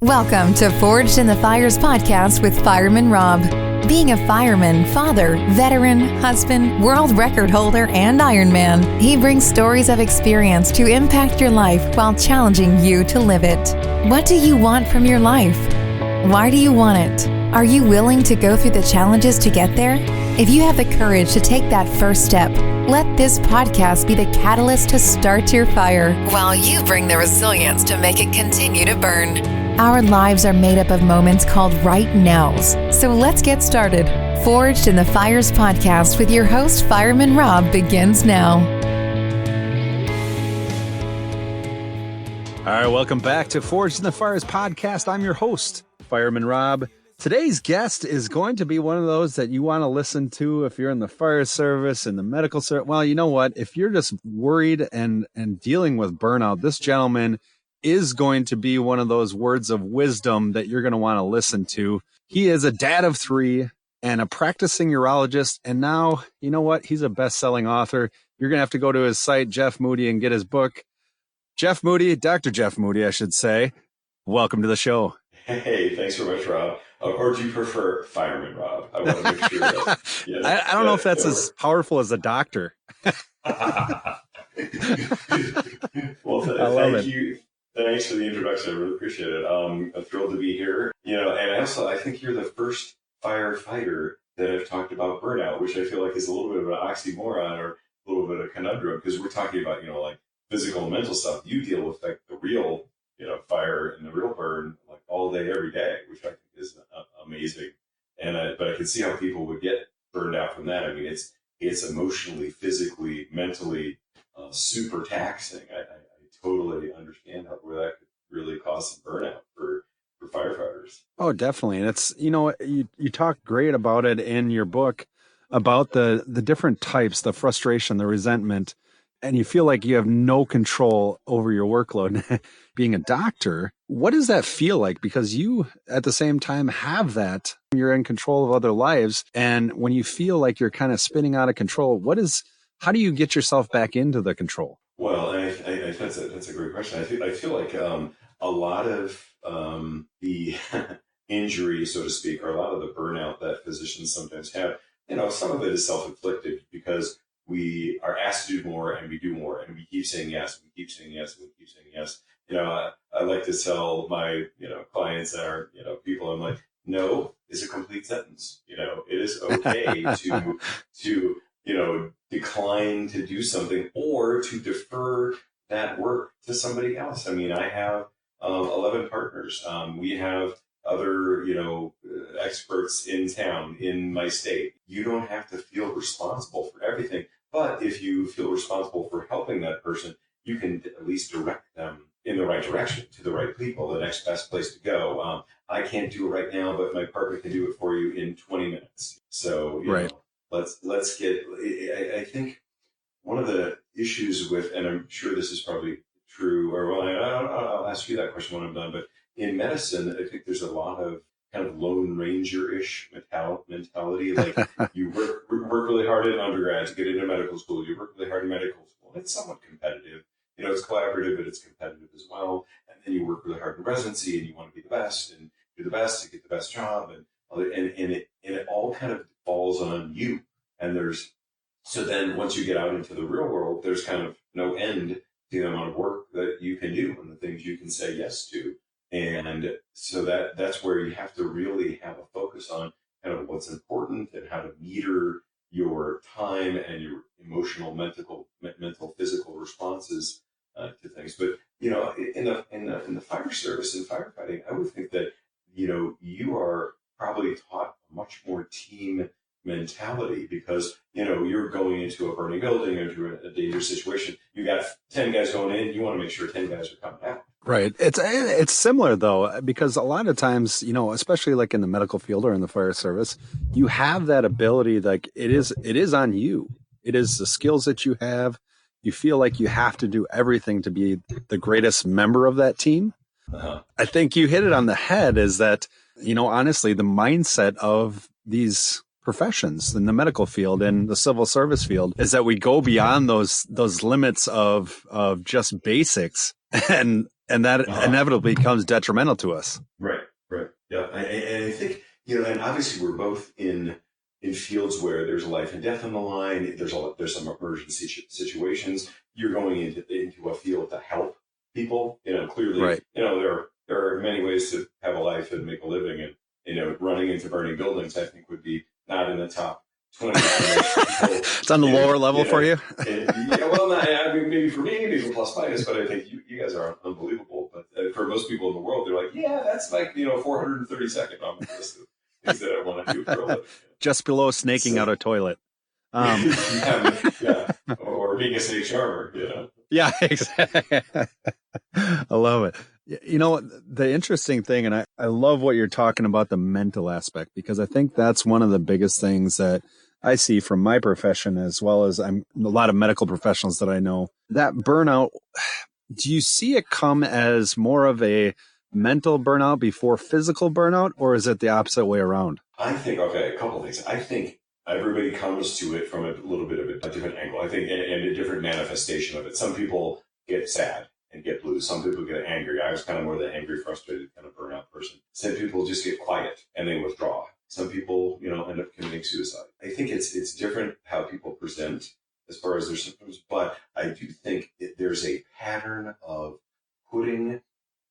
Welcome to Forged in the Fires podcast with Fireman Rob. Being a fireman, father, veteran, husband, world record holder, and Ironman, he brings stories of experience to impact your life while challenging you to live it. What do you want from your life? Why do you want it? Are you willing to go through the challenges to get there? If you have the courage to take that first step, let this podcast be the catalyst to start your fire, while you bring the resilience to make it continue to burn. Our lives are made up of moments called right nows. So let's get started. Forged in the Fires podcast with your host, Fireman Rob, begins now. All right, welcome back to Forged in the Fires podcast. I'm your host, Fireman Rob. Today's guest is going to be one of those that you want to listen to if you're in the fire service and the medical service. Well, you know what? If you're just worried and dealing with burnout, this gentleman is going to be one of those words of wisdom that you're going to want to listen to. He is a dad of 3 and a practicing urologist. And now, you know what? He's a best-selling author. You're going to have to go to his site, Jeff Moody, and get his book. Jeff Moody, Dr. Jeff Moody, I should say. Welcome to the show. Hey, thanks very much, Rob. Or do you prefer Fireman Rob? I want to make sure that. Yes, I don't know if that's as powerful as a doctor. Well, thank you. Thanks for the introduction. I really appreciate it. I'm thrilled to be here. And also, I think you're the first firefighter that I've talked about burnout, which I feel like is a little bit of an oxymoron or a little bit of a conundrum, because we're talking about, like physical and mental stuff. You deal with like the real, fire and the real burn like all day, every day, which I think is amazing. But I can see how people would get burned out from that. I mean, it's emotionally, physically, mentally super taxing. I totally understand where that could really cause some burnout for firefighters. Oh, definitely. And it's, you talk great about it in your book about the different types, the frustration, the resentment, and you feel like you have no control over your workload. Being a doctor, what does that feel like? Because you, at the same time, have that. You're in control of other lives. And when you feel like you're kind of spinning out of control, how do you get yourself back into the control? Well, that's a great question. I feel like a lot of the injury, so to speak, or a lot of the burnout that physicians sometimes have, some of it is self-inflicted because we are asked to do more and we do more and we keep saying yes, and we keep saying yes, and we keep saying yes. I like to tell my, clients that are, people, I'm like, no is a complete sentence. It is okay to decline to do something or to defer that work to somebody else. I mean, I have 11 partners. We have other, experts in town, in my state. You don't have to feel responsible for everything. But if you feel responsible for helping that person, you can at least direct them in the right direction, to the right people, the next best place to go. I can't do it right now, but my partner can do it for you in 20 minutes. So, right. Let's get, I think one of the issues with, and I'm sure this is probably true, or I'll ask you that question when I'm done, but in medicine, I think there's a lot of kind of Lone Ranger-ish mentality. Like you work really hard in undergrad to get into medical school. You work really hard in medical school. It's somewhat competitive. It's collaborative, but it's competitive as well. And then you work really hard in residency and you want to be the best and do the best to get the best job. And it all kind of falls on you. And so then once you get out into the real world, there's kind of no end to the amount of work that you can do and the things you can say yes to. And so that's where you have to really have a focus on kind of what's important and how to meter your time and your emotional, mental, physical responses to things. But in the fire service and firefighting, I would think that you are probably taught a much more team mentality because you're going into a burning building or into a dangerous situation. You got 10 guys going in. You want to make sure 10 guys are coming out. Right. It's similar though, because a lot of times, especially like in the medical field or in the fire service, you have that ability. Like it is on you. It is the skills that you have. You feel like you have to do everything to be the greatest member of that team. Uh-huh. I think you hit it on the head is that, honestly, the mindset of these professions in the medical field and the civil service field is that we go beyond those limits of just basics. And And that inevitably becomes detrimental to us. Right. Yeah. And I think, and obviously we're both in fields where there's a life and death on the line. There's some emergency situations. You're going into a field to help people. Clearly, right. There are many ways to have a life and make a living, and running into burning buildings, I think, would be not in the top 20. It's on the lower level for you. Maybe for me, maybe plus minus, but I think you guys are unbelievable. But for most people in the world, they're like, yeah, that's like 432nd on my list of things that I want to do for a living. Just below snaking out a toilet. Or being a snake charmer, Yeah, exactly. I love it. The interesting thing, and I love what you're talking about, the mental aspect, because I think that's one of the biggest things that I see from my profession, as well as a lot of medical professionals that I know. That burnout, do you see it come as more of a mental burnout before physical burnout, or is it the opposite way around? I think, a couple of things. I think everybody comes to it from a little bit of a different angle, I think, and a different manifestation of it. Some people get sad and get blue. Some people get angry. I was kind of more the angry, frustrated kind of burnout person. Some people just get quiet and they withdraw. Some people, end up committing suicide. I think it's different how people present as far as their symptoms, but I do think there's a pattern of putting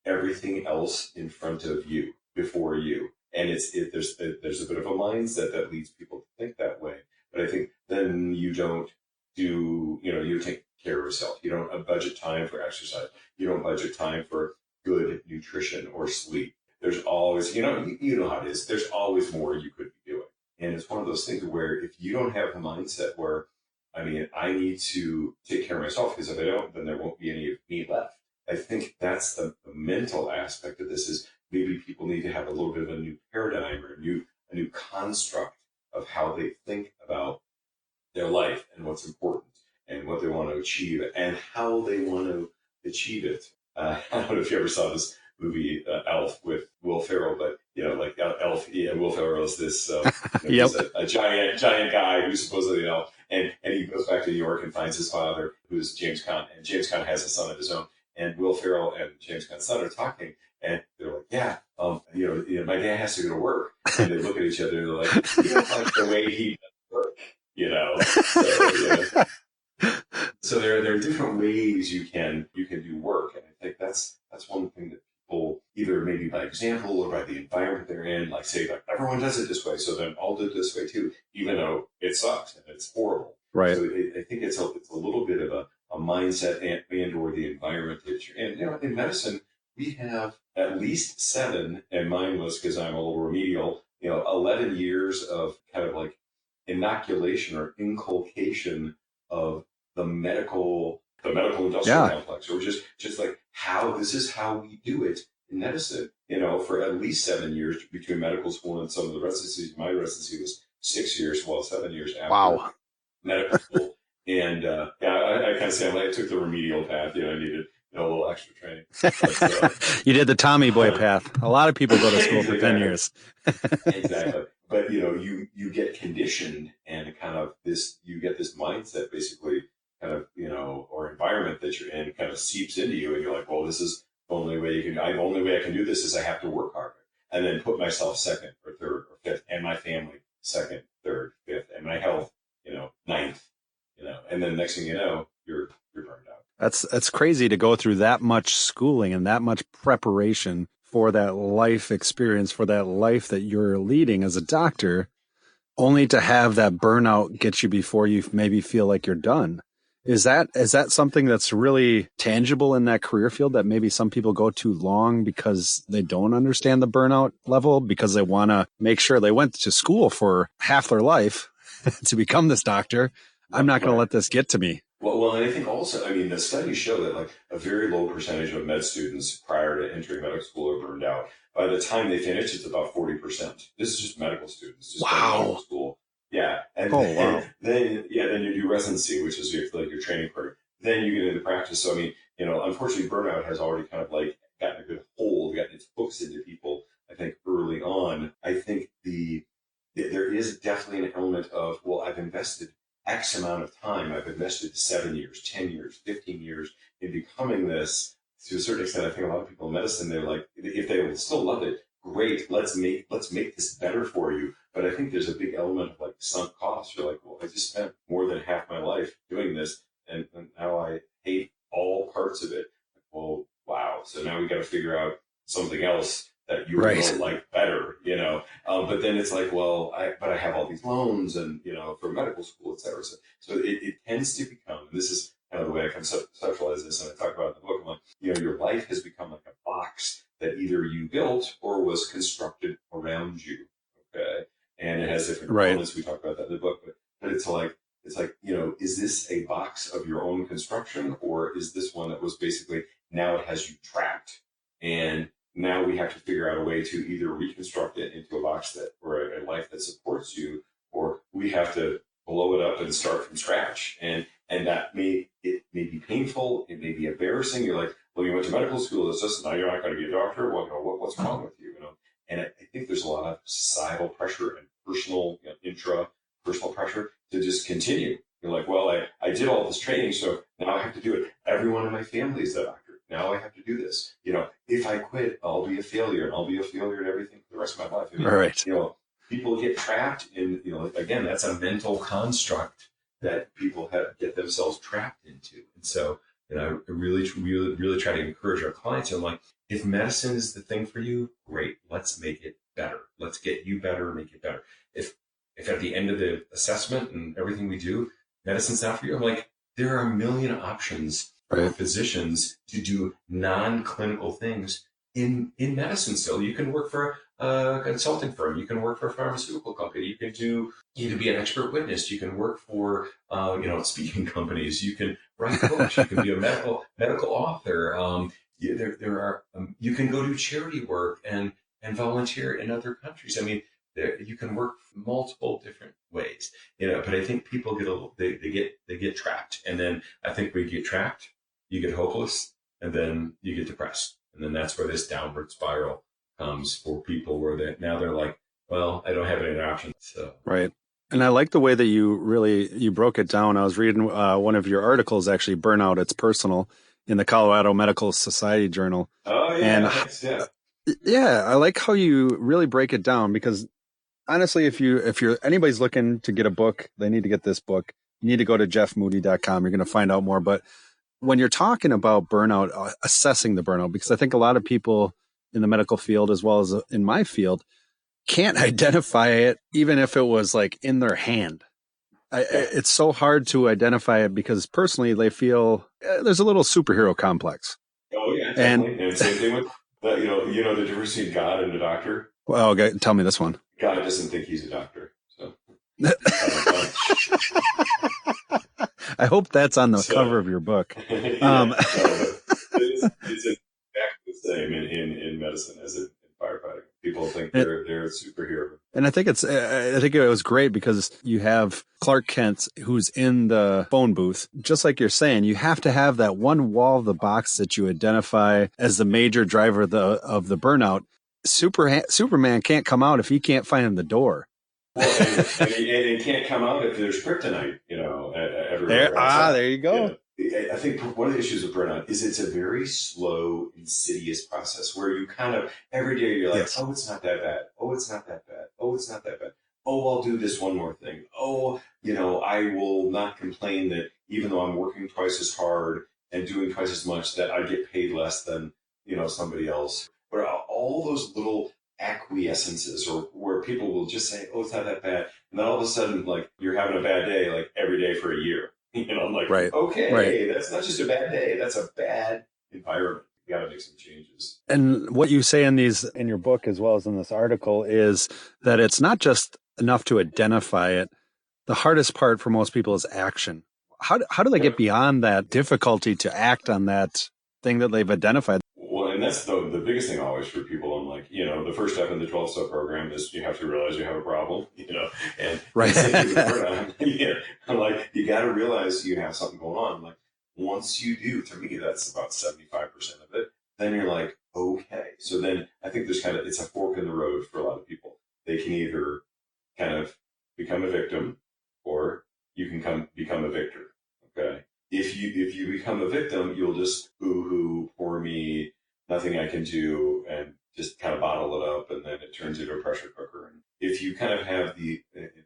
everything else in front of you before you. And there's a bit of a mindset that leads people to think that way. But I think then you don't you take care of yourself. You don't budget time for exercise. You don't budget time for good nutrition or sleep. There's always, you know how it is. There's always more you could be doing. And it's one of those things where if you don't have the mindset where, I need to take care of myself, because if I don't, then there won't be any of me left. I think that's the mental aspect of this, is maybe people need to have a little bit of a new paradigm or a new construct of how they think about their life and what's important and what they want to achieve and how they want to achieve it. I don't know if you ever saw this movie Elf with Will Ferrell, but Elf, Will Ferrell is this he's a giant guy who's supposedly an elf, and he goes back to New York and finds his father, who's James Caan, and James Caan has a son of his own, and Will Ferrell and James Caan's son are talking, and they're like, my dad has to go to work, and they look at each other and they're like, you don't like the way he does work, So there are different ways you can do work, and I think that's one thing that people, either maybe by example or by the environment they're in, like say like everyone does it this way, so then I'll do it this way too, even though it sucks and it's horrible. Right. So I think it's a little bit of a mindset and or the environment that you're in. In medicine, we have at least 7, and mine was because I'm a little remedial. 11 years of kind of like inoculation or inculcation of the medical industrial complex, or just like this is how we do it in medicine, for at least 7 years between medical school and some of the residencies. My residency was 6 years, 7 years after medical school. And I kind of say I took the remedial path. I needed a little extra training. But, you did the Tommy Boy path. A lot of people go to school for 10 years. Exactly. But you get conditioned, and kind of you get this mindset basically, kind of, or environment that you're in kind of seeps into you, and you're like, well, this is the only way the only way I can do this is I have to work harder, and then put myself second or third or fifth, and my family second, third, fifth, and my health, ninth, and then next thing you know, you're burned out. That's crazy to go through that much schooling and that much preparation for that life experience, for that life that you're leading as a doctor, only to have that burnout get you before you maybe feel like you're done. Is that something that's really tangible in that career field, that maybe some people go too long because they don't understand the burnout level, because they want to make sure they went to school for half their life to become this doctor? I'm not going to let this get to me. Well, and I think also, the studies show that like a very low percentage of med students prior to entering medical school are burned out. By the time they finish, it's about 40%. This is just medical students. Just medical school. Yeah. And then you do residency, which is your training program. Then you get into practice. So, unfortunately, burnout has already kind of like gotten a good hold, gotten its hooks into people, I think, early on. I think there is definitely an element of, well, I've invested X amount of time. I've invested 7 years, 10 years, 15 years in becoming this to a certain extent, I think a lot of people in medicine, they're like, if they will still love it, great, let's make this better for you. But I think there's a big element of like sunk cost. You're like, well, I just spent more than half my life doing this, and now I hate all parts of it. Well, wow. So now we got to figure out something else that you will like better, but then it's like, well, I have all these loans and, for medical school, et cetera. So it tends to become, and this is kind of the way I conceptualize this, and I talk about it in the book, I'm like, your life has become like a box that either you built or was constructed around you. Okay. And it has different components. We talk about that in the book, but it's like, is this a box of your own construction, or is this one that was basically, now it has you trapped? And now we have to figure out a way to either reconstruct it into a box or a life that supports you, or we have to blow it up and start from scratch. And that may be painful. It may be embarrassing. You're like, well, you went to medical school. It's just, now you're not going to be a doctor. Well, what's wrong with you? And I think there's a lot of societal pressure and personal, intrapersonal pressure to just continue. You're like, well, I did all this training, so now I have to do it. Everyone in my family is a doctor. Now I have to do this. If I quit, I'll be a failure, and I'll be a failure at everything for the rest of my life. People get trapped in, again, that's a mental construct that people get themselves trapped into. And so, I really, really, really try to encourage our clients. I'm like, if medicine is the thing for you, great. Let's make it better. Let's get you better, make it better. If at the end of the assessment and everything we do, medicine's not for you, I'm like, there are a million options for physicians to do non-clinical things in medicine still. You can work for a consulting firm. You can work for a pharmaceutical company. You can be an expert witness. You can work for, speaking companies. You can write books. You can be a medical author. You can go do charity work and volunteer in other countries. I mean, you can work multiple different ways, but I think people they get trapped. And then I think we get trapped, you get hopeless, and then you get depressed. And then that's where this downward spiral comes for people, where they're like, well, I don't have any other options. So. Right. And I like the way that you broke it down. I was reading one of your articles, actually, Burnout, It's Personal, in the Colorado Medical Society Journal. Oh, yeah. Yeah, I like how you really break it down, because honestly, if anybody's looking to get a book, they need to get this book. You need to go to jeffmoody.com. You're going to find out more. But when you're talking about burnout, assessing the burnout, because I think a lot of people in the medical field, as well as in my field, can't identify it, even if it was like in their hand. It's so hard to identify it, because personally they feel there's a little superhero complex. Oh yeah, definitely. And same thing with the difference between God and a doctor. Well, okay, tell me this one. God doesn't think he's a doctor, so. I hope that's on the cover of your book. It's exactly the same in medicine as in firefighting. People think they're a superhero. And I think it was great, because you have Clark Kent, who's in the phone booth. Just like you're saying, you have to have that one wall of the box that you identify as the major driver of the burnout. Superman can't come out if he can't find the door. Well, and he can't come out if there's kryptonite, everywhere. There you go. I think one of the issues with burnout is it's a very slow, insidious process where you kind of, every day you're like, oh, it's not that bad. Oh, it's not that bad. Oh, it's not that bad. Oh, I'll do this one more thing. Oh, I will not complain that even though I'm working twice as hard and doing twice as much, that I get paid less than, somebody else. But all those little acquiescences, or where people will just say, oh, it's not that bad. And then all of a sudden, like, you're having a bad day, like every day for a year. I'm like, okay, that's not just a bad day. That's a bad environment. You got to make some changes. And what you say in your book, as well as in this article, is that it's not just enough to identify it. The hardest part for most people is action. How do they get beyond that difficulty to act on that thing that they've identified? Well, and that's the biggest thing always for people. I'm like, the first step in the 12-step program is you have to realize you have a problem, and I'm like, you got to realize you have something going on. Like, once you do, to me, that's about 75% of it. Then you're like, okay. So then I think it's a fork in the road for a lot of people. They can either kind of become a victim, or you can become a victor. Okay. If you become a victim, you'll just boo-hoo, poor me, nothing I can do, and just kind of bottle it up, and then it turns into a pressure cooker. And if you kind of have the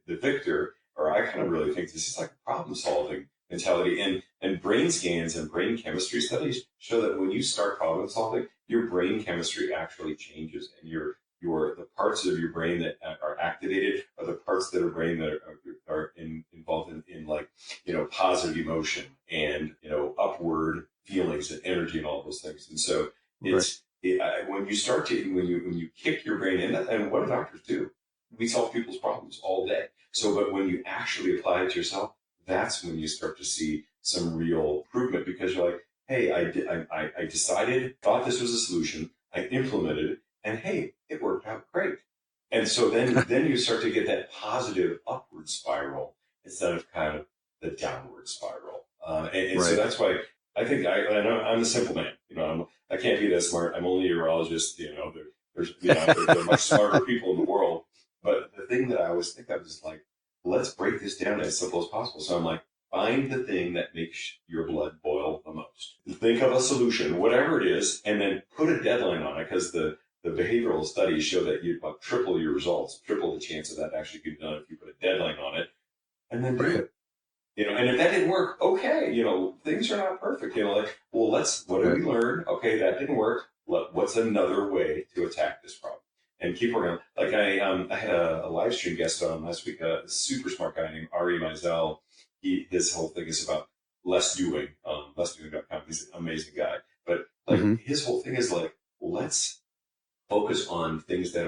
victor, or I kind of really think this is like a problem solving mentality, and brain scans and brain chemistry studies show that when you start problem solving, your brain chemistry actually changes, and the parts of your brain that are activated are the parts that are brain that are involved in like, positive emotion and, upward feelings and energy and all those things. And so when you kick your brain in, and what do doctors do? We solve people's problems all day. So, but when you actually apply it to yourself, that's when you start to see some real improvement, because you're like, hey, I decided, thought this was a solution, I implemented it, and hey, it worked out great. And so then you start to get that positive upward spiral instead of kind of the downward spiral. So that's why I think I'm the simple man. I can't be that smart. I'm only a urologist. There are much smarter people in the world. But the thing that I always think of is like, let's break this down as simple as possible. So I'm like, find the thing that makes your blood boil the most. Think of a solution, whatever it is, and then put a deadline on it, because the behavioral studies show that you about triple your results, triple the chance of that actually being done if you put a deadline on it, and then do it. And if that didn't work, okay, things are not perfect. What do we learn? Okay, that didn't work. What's another way to attack this problem? And keep working. Like I had a live stream guest on last week, a super smart guy named Ari Meisel. His whole thing is about lessdoing, lessdoing.com. He's an amazing guy. But his whole thing is like, let's focus on things that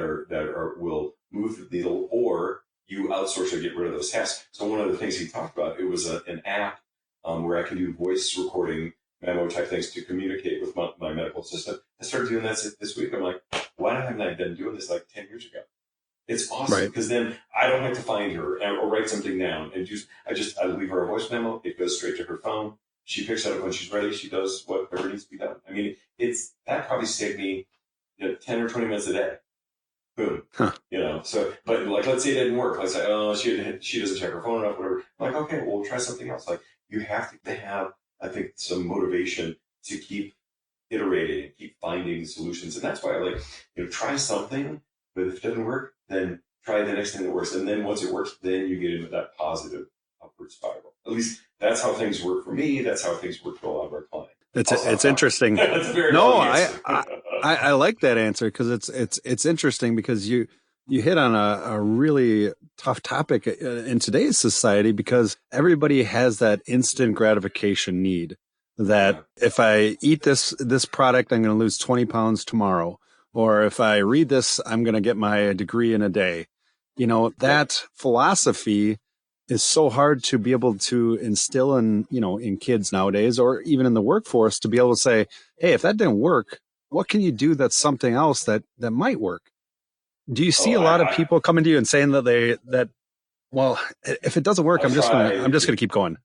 will move the needle, or you outsource or get rid of those tasks. So one of the things he talked about, it was an app where I can do voice recording, memo type things to communicate with my medical assistant. I started doing that this week. I'm like, why haven't I been doing this like 10 years ago? It's awesome, because then I don't have to find her or write something down and I leave her a voice memo. It goes straight to her phone. She picks it up when she's ready. She does whatever needs to be done. I mean, that probably saved me 10 or 20 minutes a day. Boom. Huh. So, but like, let's say it didn't work. Let's say, oh, she doesn't check her phone enough, whatever. I'm like, okay, well, we'll try something else. Like, you have to have, I think, some motivation to keep iterating and keep finding solutions. And that's why I like, try something, but if it doesn't work, then try the next thing that works. And then once it works, then you get into that positive upward spiral. At least that's how things work for me. That's how things work for a lot of our clients. It's interesting. That's a very I like that answer, because it's interesting, because you hit on a really tough topic in today's society, because everybody has that instant gratification need. That if I eat this product, I'm going to lose 20 pounds tomorrow. Or if I read this, I'm going to get my degree in a day. That philosophy is so hard to be able to instill in kids nowadays, or even in the workforce, to be able to say, hey, if that didn't work, what can you do that's something else that might work? Do you see a lot of people coming to you and saying well, if it doesn't work, I'm just going to keep going?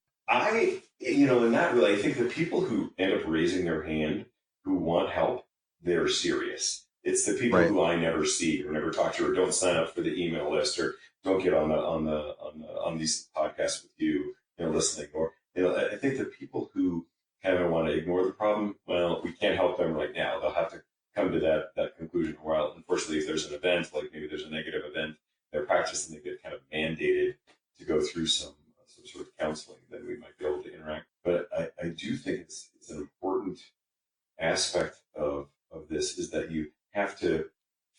In that really, I think the people who end up raising their hand, who want help, they're serious. It's the people who I never see or never talk to, or don't sign up for the email list, or don't get on these podcasts with you, listening. Or I think the people who kind of want to ignore the problem, well, we can't help them right now. They'll have to come to that conclusion. Well, unfortunately, if there's an event, like maybe there's a negative event in their practice, and they get kind of mandated to go through some sort of counseling, then we might be able to interact. But I do think it's an important aspect of this, is that you have to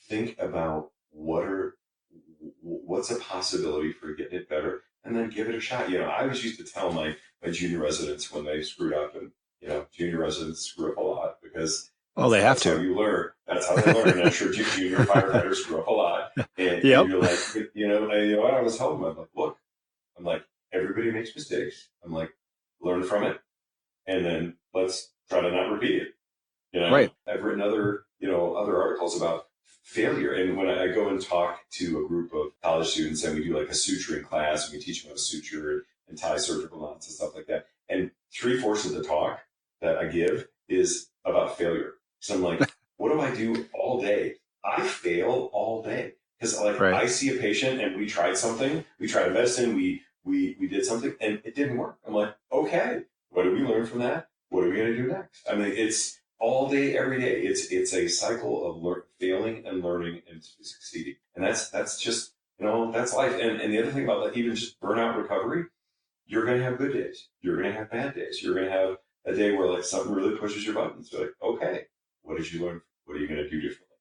think about what's a possibility for getting it better, and then give it a shot. I always used to tell my junior residents when they screwed up, and junior residents screw up a lot, because they have to. That's how you learn. That's how they learn. And I'm sure junior firefighters screw up a lot. And you're like, I was telling them, I'm like, everybody makes mistakes. I'm like, learn from it, and then let's try to not repeat it. Right. I've written other articles about failure. And when I go and talk to a group of college students, and we do like a suturing class, and we teach them how to suture and tie surgical knots and stuff like that. And 3/4 of the talk that I give is about failure. So I'm like, what do I do all day? I fail all day, because I see a patient, and we tried something. We tried a medicine. We did something, and it didn't work. I'm like, okay, what did we learn from that? What are we going to do next? I mean, all day, every day. It's a cycle of failing and learning and succeeding. And that's just, that's life. And the other thing about that, even just burnout recovery, you're going to have good days. You're going to have bad days. You're going to have a day where like something really pushes your buttons. You're like, okay, what did you learn? What are you going to do differently?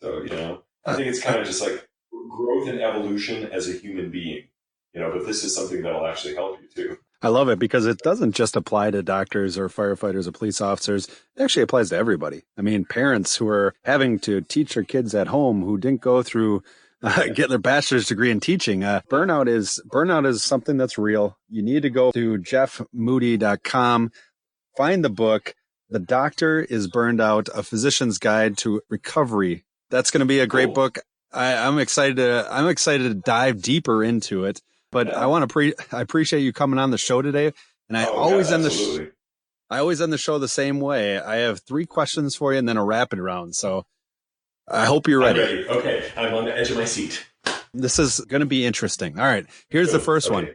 So, I think it's kind of just like growth and evolution as a human being, but this is something that'll actually help you too. I love it because it doesn't just apply to doctors or firefighters or police officers. It actually applies to everybody. I mean, parents who are having to teach their kids at home who didn't go through get their bachelor's degree in teaching. Burnout is something that's real. You need to go to jeffmoody.com, find the book. The Doctor is Burned Out, A Physician's Guide to Recovery. That's going to be a great book. I'm excited to dive deeper into it. But I appreciate you coming on the show today. And I always end the show the same way. I have 3 questions for you and then a rapid round. So I hope you're ready. I'm ready. Okay. I'm on the edge of my seat. This is going to be interesting. All right. Here's the first one.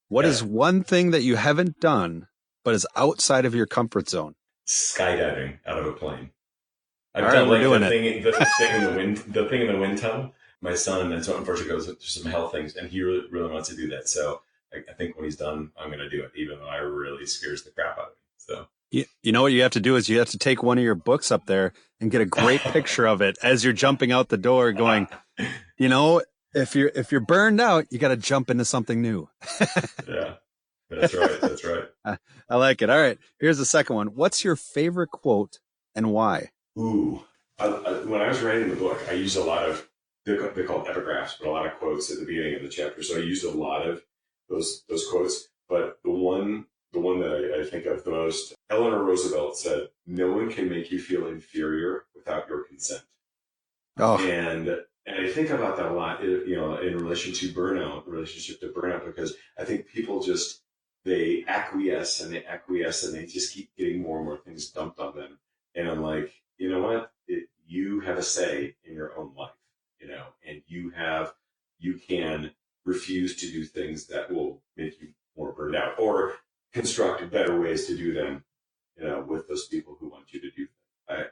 What is one thing that you haven't done, but is outside of your comfort zone? Skydiving out of a plane. I've done like the thing in the wind tunnel. My son, and so unfortunately goes through some health things, and he really, really wants to do that. So I think when he's done, I'm going to do it, even though it really scares the crap out of me. So you know what you have to do is you have to take one of your books up there and get a great picture of it as you're jumping out the door, going, if you're burned out, you got to jump into something new. Yeah, that's right. That's right. I like it. All right, here's the second one. What's your favorite quote and why? Ooh, when I was writing the book, I used a lot of. They're called epigraphs, but a lot of quotes at the beginning of the chapter. So I used a lot of those quotes. But the one that I think of the most, Eleanor Roosevelt said, "No one can make you feel inferior without your consent." Oh, and I think about that a lot, in relationship to burnout, because I think people they acquiesce and they just keep getting more and more things dumped on them. And I'm like, you know what? You have a say in your own life. And you can refuse to do things that will make you more burned out, or construct better ways to do them, with those people who want you to do them.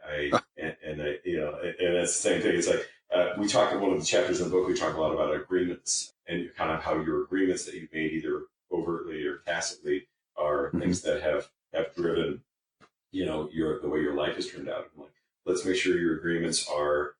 And that's the same thing. It's like, we talk in one of the chapters in the book, we talk a lot about agreements and kind of how your agreements that you've made either overtly or tacitly are things that have driven, the way your life has turned out. I'm like, let's make sure your agreements are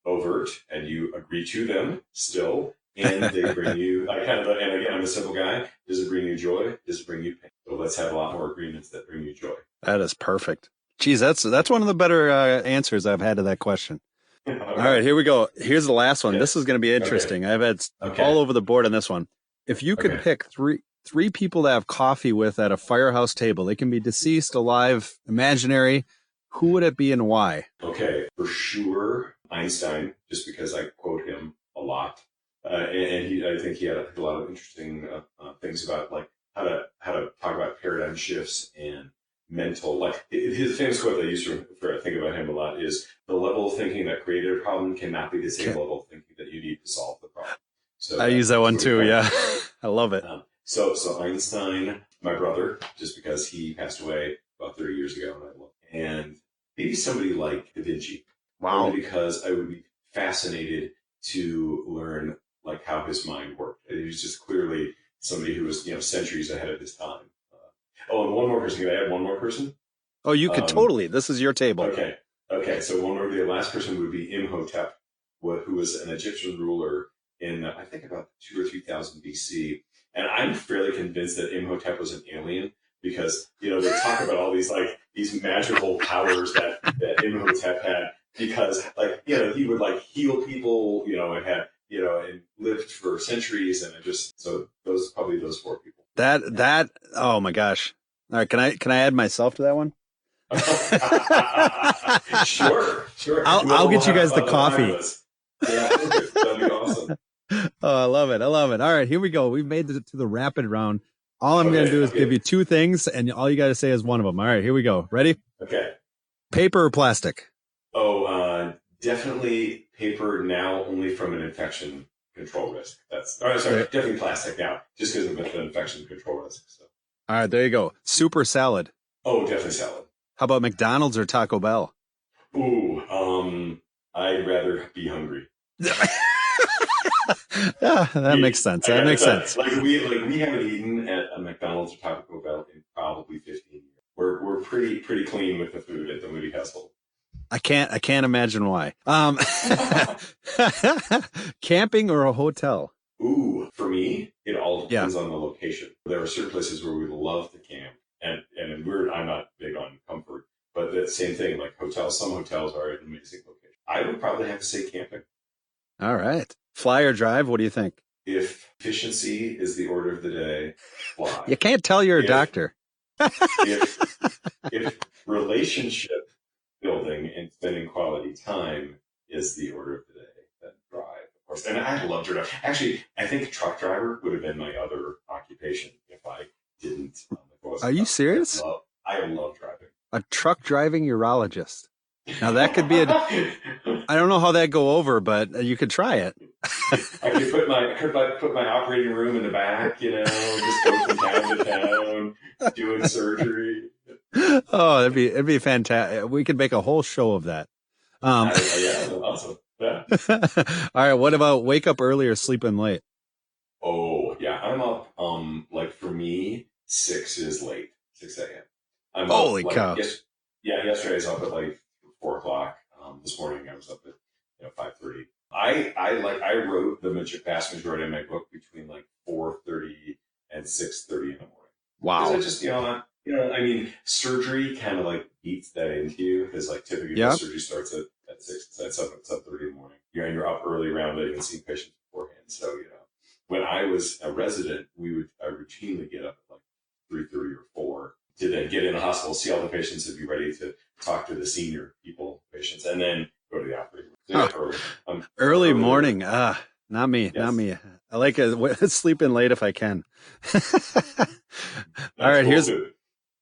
overt and you agree to them still, and they bring you, and again, I'm a simple guy. Does it bring you joy? Does it bring you pain? So let's have a lot more agreements that bring you joy. That is perfect. Geez, that's one of the better answers I've had to that question. All right, here we go. Here's the last one. This is going to be interesting. I've had all over the board on this one. If you could pick three people to have coffee with at a firehouse table, they can be deceased, alive, imaginary. Who would it be and why? Okay, for sure, Einstein, just because I quote him a lot, and I think he had a lot of interesting things about like how to talk about paradigm shifts and mental. Like his famous quote that I used to think about him a lot is, "The level of thinking that created a problem cannot be the same level of thinking that you need to solve the problem." So I use that one too. Yeah, I love it. So Einstein, my brother, just because he passed away about 30 years ago, and maybe somebody like Da Vinci. Wow. Only because I would be fascinated to learn like how his mind worked. He was just clearly somebody who was, centuries ahead of his time. And one more person. Can I add one more person? Oh, you could totally. This is your table. Okay. So the last person would be Imhotep, who was an Egyptian ruler in, I think, about 2,000 or 3,000 BC. And I'm fairly convinced that Imhotep was an alien, because, they talk about all these magical powers that Imhotep had, because he would heal people, and had, and lived for centuries. And so those 4 people. That, oh my gosh. All right. Can I add myself to that one? Sure. I'll get you guys the coffee. Yeah, that'd be awesome. Oh, I love it. All right, here we go. We've made it to the rapid round. All I'm going to do is give you 2 things, and all you got to say is one of them. All right, here we go. Ready? Okay. Paper or plastic? Oh, definitely paper now, only from an infection control risk. Definitely plastic now, just because of an infection control risk. So. All right, there you go. Soup or salad? Oh, definitely salad. How about McDonald's or Taco Bell? Ooh, I'd rather be hungry. Yeah, that makes sense. That makes sense. Like we haven't eaten at a McDonald's or Taco Bell in probably 15 years. We're pretty clean with the food at the Moody household. I can't imagine why. Camping or a hotel? Ooh, for me, it all depends on the location. There are certain places where we love to camp, and I'm not big on comfort, but the same thing, like hotels. Some hotels are an amazing location. I would probably have to say camping. All right. Fly or drive? What do you think? If efficiency is the order of the day, fly. You can't tell you're a doctor. if relationship building and spending quality time is the order of the day, then drive, of course. And I love to drive. Actually, I think truck driver would have been my other occupation if I didn't. Are you serious? I love driving. A truck driving urologist. Now that could be I don't know how that'd go over, but you could try it. I could put my operating room in the back, just go from town to town, doing surgery. Oh, it'd be fantastic. We could make a whole show of that. Yeah, awesome. Yeah. All right. What about wake up early or sleep in late? Oh, yeah. I'm up. Like for me, 6 is late. 6 a.m. I'm Holy up, cow! Yesterday I was up at like 4 o'clock. This morning I was up at 5:30. I wrote the vast majority of my book between like 4:30 and 6:30 in the morning. Wow. Because I just surgery kind of like beats that into you because like typically the surgery starts at 6, at 7:30 in the morning. You're up early around it and seeing patients beforehand. So when I was a resident, I routinely get up at like 3:30 or 4 to then get in the hospital, see all the patients, and be ready to talk to the senior patients, and then go to the operating room. So early morning. Not me. Yes. Not me. I like sleep in late if I can. All right. Here's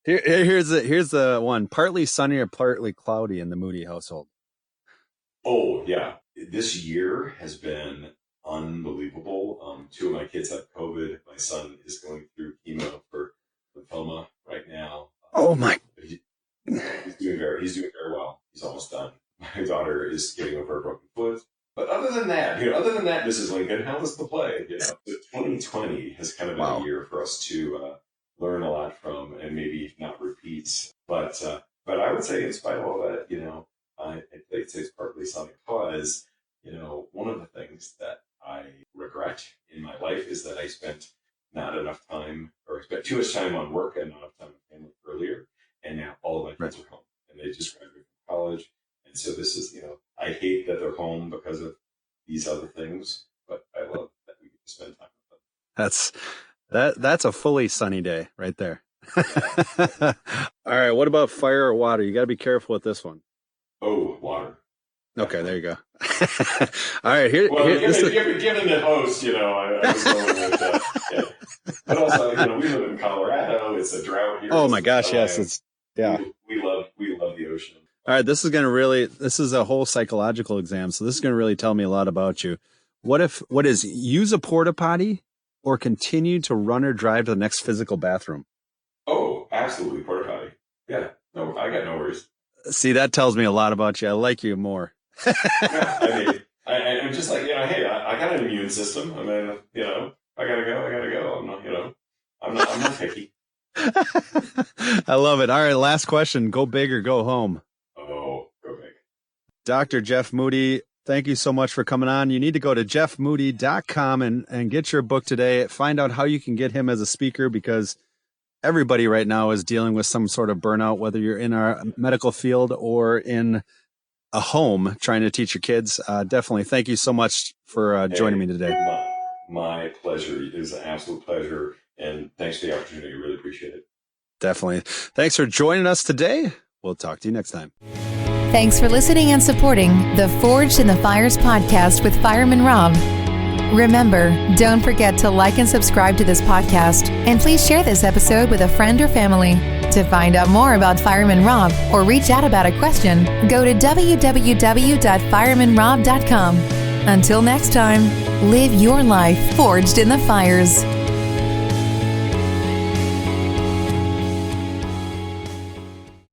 the one. Partly sunny or partly cloudy in the Moody household. Oh yeah. This year has been unbelievable. 2 of my kids have COVID. My son is going through chemo for lymphoma right now. Oh my. He's doing very well. He's almost done. My daughter is getting over a broken foot. But other than that, Mrs. Lincoln, how was the play? 2020 has kind of been a year for us to learn a lot from, and maybe not repeat. But I would say, in spite of all that, I'd say it's partly sunny because, one of the things that I regret in my life is that I spent not enough time, or I spent too much time on work and not enough time with family earlier. And now all of my kids are home, and they just graduated from college. And so this is, I hate that they're home because of these other things, but I love that we get to spend time with them. That's a fully sunny day right there. All right. What about fire or water? You got to be careful with this one. Oh, water. Okay, there you go. All right. Given the host, I was going with But also, we live in Colorado. It's a drought here. Oh my gosh, yes. We love the ocean. All right, this is a whole psychological exam, so this is going to really tell me a lot about you. What is use a porta potty or continue to run or drive to the next physical bathroom? Oh, absolutely, porta potty. Yeah, no, I got no worries. See, that tells me a lot about you. I like you more. Yeah, I'm just like, hey, I got an immune system. I mean, I gotta go. I'm not picky. I love it. All right, last question. Go big or go home? Oh, go big. Dr. Jeff Moody, thank you so much for coming on. You need to go to jeffmoody.com and get your book today. Find out how you can get him as a speaker, because everybody right now is dealing with some sort of burnout, whether you're in our medical field or in a home trying to teach your kids. Definitely. Thank you so much for joining me today. My pleasure. It is an absolute pleasure. And thanks for the opportunity. I really appreciate it. Definitely. Thanks for joining us today. We'll talk to you next time. Thanks for listening and supporting the Forged in the Fires podcast with Fireman Rob. Remember, don't forget to like and subscribe to this podcast, and please share this episode with a friend or family. To find out more about Fireman Rob or reach out about a question, go to www.firemanrob.com. Until next time, live your life forged in the fires.